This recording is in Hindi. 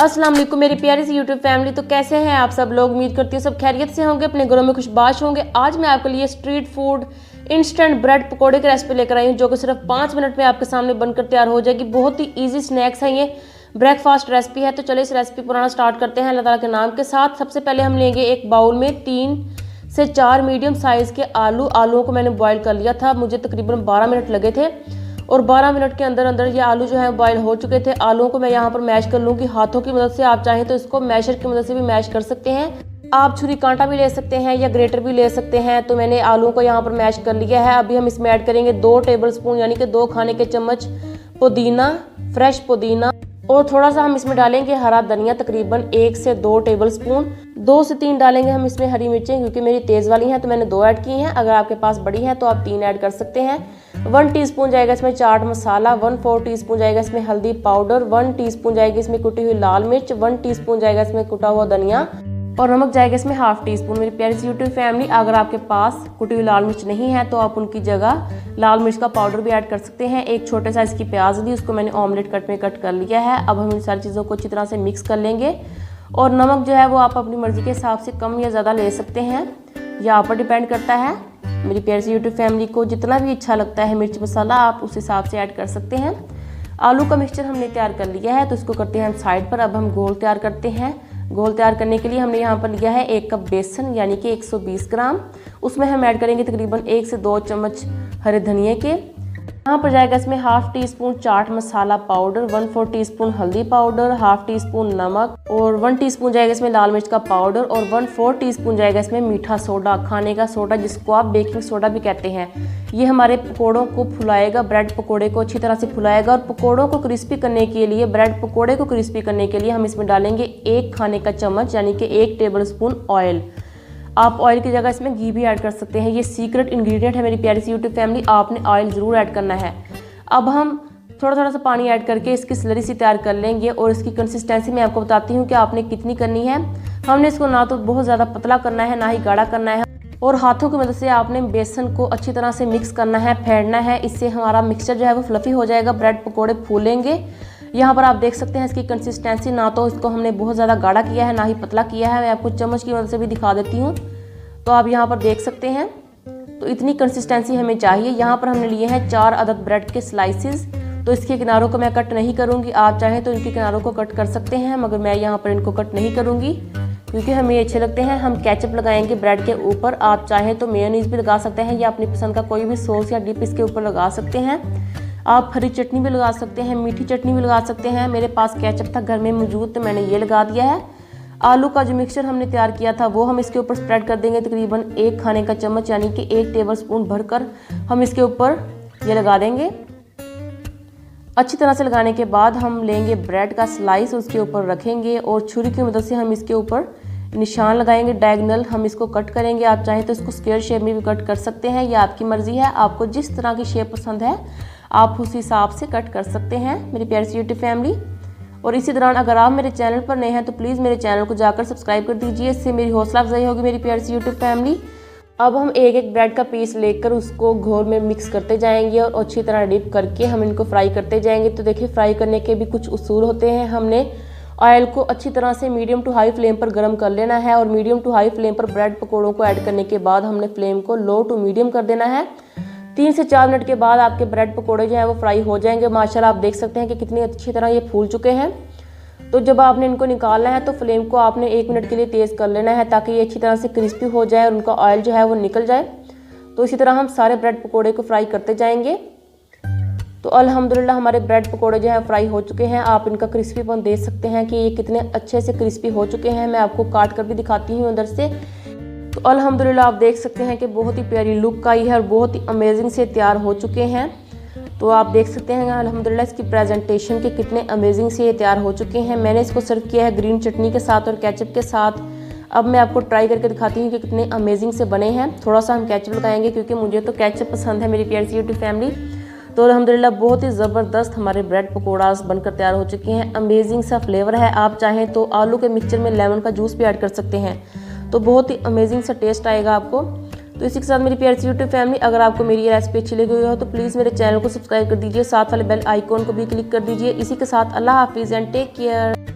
अस्सलाम वालेकुम मेरी प्यारी सी यूट्यूब फैमिली। तो कैसे हैं आप सब लोग? उम्मीद करती हूँ सब खैरियत से होंगे, अपने घरों में खुशबाश होंगे। आज मैं आपके लिए स्ट्रीट फूड इंस्टेंट ब्रेड पकोड़े की रेसिपी लेकर आई हूँ, जो कि सिर्फ 5 मिनट में आपके सामने बनकर तैयार हो जाएगी। बहुत ही ईजी स्नैक्स है, ये ब्रेकफास्ट रेसिपी है। तो चलिए इस रेसिपी बनाना स्टार्ट करते हैं अल्लाह ताला के नाम के साथ। सबसे पहले हम लेंगे एक बाउल में 3 से 4 मीडियम साइज़ के आलूओं को मैंने बॉईल कर लिया था। मुझे तकरीबन 12 मिनट लगे थे और 12 मिनट के अंदर अंदर ये आलू जो है बॉईल हो चुके थे। आलूओं को मैं यहाँ पर मैश कर लूँगी हाथों की मदद से। आप चाहें तो इसको मैशर की मदद से भी मैश कर सकते हैं। आप छुरी कांटा भी ले सकते हैं या ग्रेटर भी ले सकते हैं। तो मैंने आलूओं को यहाँ पर मैश कर लिया है। अभी हम इसमें ऐड करेंगे 2 टेबल स्पून यानी कि 2 खाने के चम्मच पुदीना, फ्रेश पुदीना, और थोड़ा सा हम इसमें डालेंगे हरा धनिया, तकरीबन 1 से 2 टेबल स्पून। 2 से 3 डालेंगे हम इसमें हरी मिर्चें, क्योंकि मेरी तेज़ वाली हैं तो मैंने 2 ऐड की हैं। अगर आपके पास बड़ी है तो आप 3 ऐड कर सकते हैं। 1 टीस्पून जाएगा इसमें चाट मसाला, 1/4 टीस्पून जाएगा इसमें हल्दी पाउडर, 1 टीस्पून जाएगी इसमें कुटी हुई लाल मिर्च, 1 टीस्पून जाएगा इसमें कुटा हुआ धनिया, और नमक जाएगा इसमें 1/2 टीस्पून। मेरी प्यारी सी यूट्यूब फैमिली, अगर आपके पास कुटी हुई लाल मिर्च नहीं है तो आप उनकी जगह लाल मिर्च का पाउडर भी ऐड कर सकते हैं। एक छोटे साइज़ की प्याज ली, उसको मैंने ऑमलेट कट में कट कर लिया है। अब हम इन सारी चीज़ों को अच्छी तरह से मिक्स कर लेंगे। और नमक जो है वो आप अपनी मर्ज़ी के हिसाब से कम या ज़्यादा ले सकते हैं, यह आप पर डिपेंड करता है। मेरी प्यारी सी यूट्यूब फैमिली को जितना भी अच्छा लगता है मिर्च मसाला, आप उस हिसाब से ऐड कर सकते हैं। आलू का मिक्सचर हमने तैयार कर लिया है, तो इसको करते हैं हम साइड पर। अब हम घोल तैयार करते हैं। घोल तैयार करने के लिए हमने यहाँ पर लिया है 1 कप बेसन यानी कि 120 ग्राम। उसमें हम ऐड करेंगे तकरीबन 1 से 2 चम्मच हरे धनिए के। यहाँ पर जाएगा इसमें 1/2 teaspoon chaat masala powder, 1/4 teaspoon हल्दी पाउडर, 1/2 टीस्पून नमक, और 1 टीस्पून जाएगा इसमें लाल मिर्च का पाउडर, और 1/4 टीस्पून जाएगा इसमें मीठा सोडा, खाने का सोडा जिसको आप बेकिंग सोडा भी कहते हैं। ये हमारे पकोड़ों को फुलाएगा, ब्रेड पकोड़े को अच्छी तरह से फुलाएगा। और पकोड़ों को क्रिस्पी करने के लिए, ब्रेड पकोड़े को क्रिस्पी करने के लिए हम इसमें डालेंगे 1 खाने का चम्मच यानी कि 1 टेबल स्पून ऑयल। आप ऑयल की जगह इसमें घी भी ऐड कर सकते हैं। ये सीक्रेट इंग्रेडिएंट है मेरी प्यारी सी यूट्यूब फैमिली, आपने ऑयल ज़रूर ऐड करना है। अब हम थोड़ा सा पानी ऐड करके इसकी स्लरी सी तैयार कर लेंगे। और इसकी कंसिस्टेंसी मैं आपको बताती हूँ कि आपने कितनी करनी है। हमने इसको ना तो बहुत ज़्यादा पतला करना है, ना ही गाढ़ा करना है। और हाथों की मदद से आपने बेसन को अच्छी तरह से मिक्स करना है, फेंटना है। इससे हमारा मिक्सचर जो है वो फ्लफी हो जाएगा, ब्रेड पकोड़े फूलेंगे। यहाँ पर आप देख सकते हैं इसकी कंसिस्टेंसी, ना तो इसको हमने बहुत ज़्यादा गाढ़ा किया है ना ही पतला किया है। मैं आपको चम्मच की मदद से भी दिखा देती हूँ, तो आप यहाँ पर देख सकते हैं। तो इतनी कंसिस्टेंसी हमें चाहिए। यहाँ पर हमने लिए हैं 4 अदद ब्रेड के स्लाइसिस। तो इसके किनारों को मैं कट नहीं करूँगी, आप चाहें तो इनके किनारों को कट कर सकते हैं, मगर मैं यहाँ पर इनको कट नहीं करूँगी क्योंकि हमें ये अच्छे लगते हैं। हम केचप लगाएंगे ब्रेड के ऊपर, आप चाहें तो मेयोनीज भी लगा सकते हैं या अपनी पसंद का कोई भी सॉस या डिप इसके ऊपर लगा सकते हैं। आप हरी चटनी भी लगा सकते हैं, मीठी चटनी भी लगा सकते हैं। मेरे पास केचप था घर में मौजूद, तो मैंने ये लगा दिया है। आलू का जो मिक्सचर हमने तैयार किया था वो हम इसके ऊपर स्प्रेड कर देंगे, तकरीबन 1 खाने का चम्मच यानी कि 1 टेबल स्पून भरकर हम इसके ऊपर ये लगा देंगे। अच्छी तरह से लगाने के बाद हम लेंगे ब्रेड का स्लाइस, उसके ऊपर रखेंगे और छुरी की मदद से हम इसके ऊपर निशान लगाएंगे डायगोनल। हम इसको कट करेंगे, आप चाहें तो इसको स्क्वायर शेप में भी कट कर सकते हैं, ये आपकी मर्जी है। आपको जिस तरह की शेप पसंद है आप उस हिसाब से कट कर सकते हैं मेरी प्यारी सी यूट्यूब फैमिली। और इसी दौरान अगर आप मेरे चैनल पर नए हैं तो प्लीज़ मेरे चैनल को जाकर सब्सक्राइब कर दीजिए, इससे मेरी हौसला अफजाई होगी मेरी प्यारी सी यूट्यूब फैमिली। अब हम एक ब्रेड का पीस लेकर उसको घोल में मिक्स करते जाएंगे और अच्छी तरह डिप करके हम इनको फ्राई करते जाएंगे। तो देखिए, फ्राई करने के भी कुछ उसूल होते हैं। हमने ऑयल को अच्छी तरह से मीडियम टू हाई फ्लेम पर गर्म कर लेना है, और मीडियम टू हाई फ्लेम पर ब्रेड पकौड़ों को ऐड करने के बाद हमने फ्लेम को लो टू मीडियम कर देना है। 3 से 4 मिनट के बाद आपके ब्रेड पकौड़े जो है वो फ्राई हो जाएंगे। माशाल्लाह आप देख सकते हैं कि कितनी अच्छी तरह ये फूल चुके हैं। तो जब आपने इनको निकालना है तो फ्लेम को आपने 1 मिनट के लिए तेज़ कर लेना है, ताकि ये अच्छी तरह से क्रिस्पी हो जाए और उनका ऑयल जो है वो निकल जाए। तो इसी तरह हम सारे ब्रेड पकोड़े को फ्राई करते जाएंगे। तो अल्हम्दुलिल्लाह हमारे ब्रेड पकोड़े जो है फ्राई हो चुके हैं। आप इनका क्रिस्पीपन देख सकते हैं कि ये कितने अच्छे से क्रिस्पी हो चुके हैं। मैं आपको काट कर भी दिखाती हूँ अंदर से। तो अल्हम्दुलिल्लाह आप देख सकते हैं कि बहुत ही प्यारी लुक आई है और बहुत ही अमेजिंग से तैयार हो चुके हैं। तो आप देख सकते हैं अल्हम्दुलिल्लाह इसकी प्रेजेंटेशन के कितने अमेजिंग से ये तैयार हो चुके हैं। मैंने इसको सर्व किया है ग्रीन चटनी के साथ और केचप के साथ। अब मैं आपको ट्राई करके दिखाती हूँ कि कितने अमेजिंग से बने हैं। थोड़ा सा हम केचप लगाएंगे क्योंकि मुझे तो केचप पसंद है मेरी प्यारी सी यूट्यूब फैमिली। तो अल्हम्दुलिल्लाह बहुत ही ज़बरदस्त हमारे ब्रेड पकौड़ा बनकर तैयार हो चुके हैं। अमेजिंग सा फ्लेवर है। आप चाहें तो आलू के मिक्सचर में लेमन का जूस भी ऐड कर सकते हैं, तो बहुत ही अमेजिंग सा टेस्ट आएगा आपको। तो इसी के साथ मेरी प्यारी सी यूट्यूब फैमिली, अगर आपको मेरी ये रेसिपी अच्छी लगी हो तो प्लीज़ मेरे चैनल को सब्सक्राइब कर दीजिए, साथ वाले बेल आइकॉन को भी क्लिक कर दीजिए। इसी के साथ अल्लाह हाफिज़ एंड टेक केयर।